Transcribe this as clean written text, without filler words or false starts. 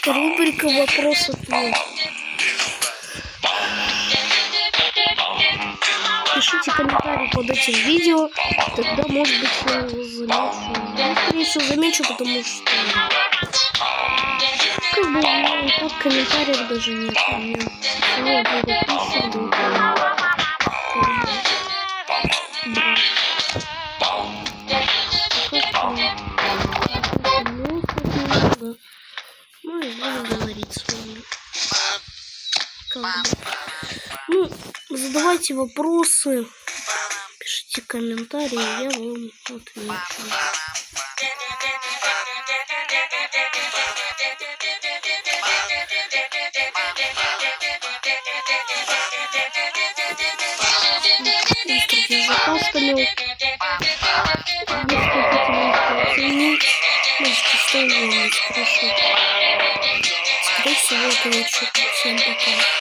Рубрика «Вопрос-ответ». Пишите комментарии под этим видео, тогда, может быть, я его замечу. Я, скорее всего, замечу, потому что как бы так комментариев даже нет. У меня всего было 1000 Ну и буду говорить с вами. Ну, задавайте вопросы, пишите комментарии, я вам отвечу. Закастанил. Можете ставить, скорее всего, это лучше. Всем пока.